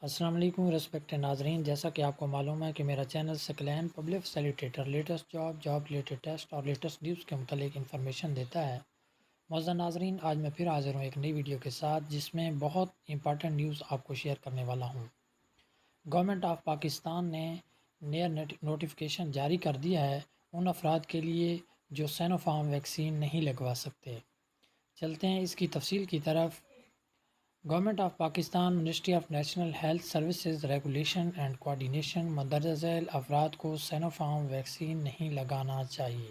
السلام علیکم ریسپیکٹ ناظرین، جیسا کہ آپ کو معلوم ہے کہ میرا چینل سکلین public facilitator latest job related test اور لیٹسٹ نیوز کے متعلق انفارمیشن دیتا ہے۔ معزز ناظرین، آج میں پھر حاضر ہوں ایک نئی ویڈیو کے ساتھ جس میں بہت امپارٹنٹ نیوز آپ کو شیئر کرنے والا ہوں۔ گورنمنٹ آف پاکستان نے نیا نوٹیفیکیشن جاری کر دیا ہے ان افراد کے لیے جو سینو فارم ویکسین نہیں لگوا سکتے۔ چلتے ہیں اس کی تفصیل کی طرف۔ Government of Pakistan ministry of national health services regulation and coordination مندرجہ ذیل افراد کو سینو فارم ویکسین نہیں لگانا چاہیے۔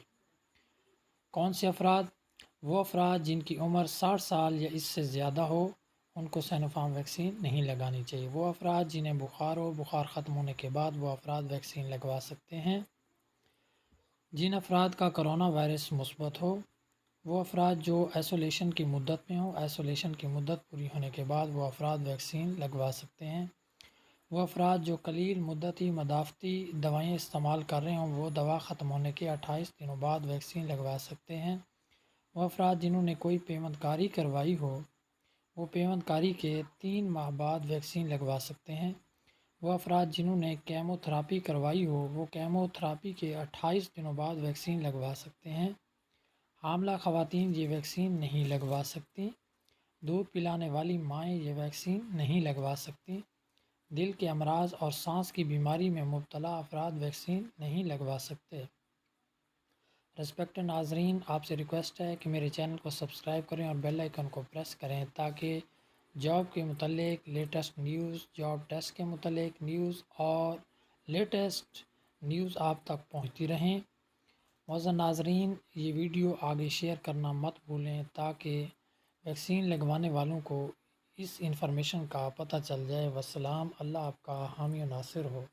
کون سے افراد؟ وہ افراد جن کی عمر 60 سال یا اس سے زیادہ ہو، ان کو سینو فارم ویکسین نہیں لگانی چاہیے۔ وہ افراد جنہیں بخار ہو، بخار ختم ہونے کے بعد وہ افراد ویکسین لگوا سکتے ہیں۔ جن افراد کا کرونا وائرس مثبت ہو، وہ افراد جو ایسولیشن کی مدت میں ہوں، ایسولیشن کی مدت پوری ہونے کے بعد وہ افراد ویکسین لگوا سکتے ہیں۔ وہ افراد جو قلیل مدتی مدافعتی دوائیں استعمال کر رہے ہوں، وہ دوا ختم ہونے کے 28 دنوں بعد ویکسین لگوا سکتے ہیں۔ وہ افراد جنہوں نے کوئی پیوند کاری کروائی ہو، وہ پیوند کاری کے 3 ماہ بعد ویکسین لگوا سکتے ہیں۔ وہ افراد جنہوں نے کیمو تھراپی کروائی ہو، وہ کیمو تھراپی کے 28 دنوں بعد ویکسین لگوا سکتے ہیں۔ حاملہ خواتین یہ ویکسین نہیں لگوا سکتی۔ دودھ پلانے والی مائیں یہ ویکسین نہیں لگوا سکتی۔ دل کے امراض اور سانس کی بیماری میں مبتلا افراد ویکسین نہیں لگوا سکتے۔ ریسپیکٹ ناظرین، آپ سے ریکویسٹ ہے کہ میرے چینل کو سبسکرائب کریں اور بیل آئیکن کو پریس کریں تاکہ جاب کے متعلق لیٹسٹ نیوز، جاب ٹیسٹ کے متعلق نیوز اور لیٹسٹ نیوز آپ تک پہنچتی رہیں۔ معزز ناظرین، یہ ویڈیو آگے شیئر کرنا مت بھولیں تاکہ ویکسین لگوانے والوں کو اس انفارمیشن کا پتہ چل جائے۔ والسلام، اللہ آپ کا حامی و ناصر ہو۔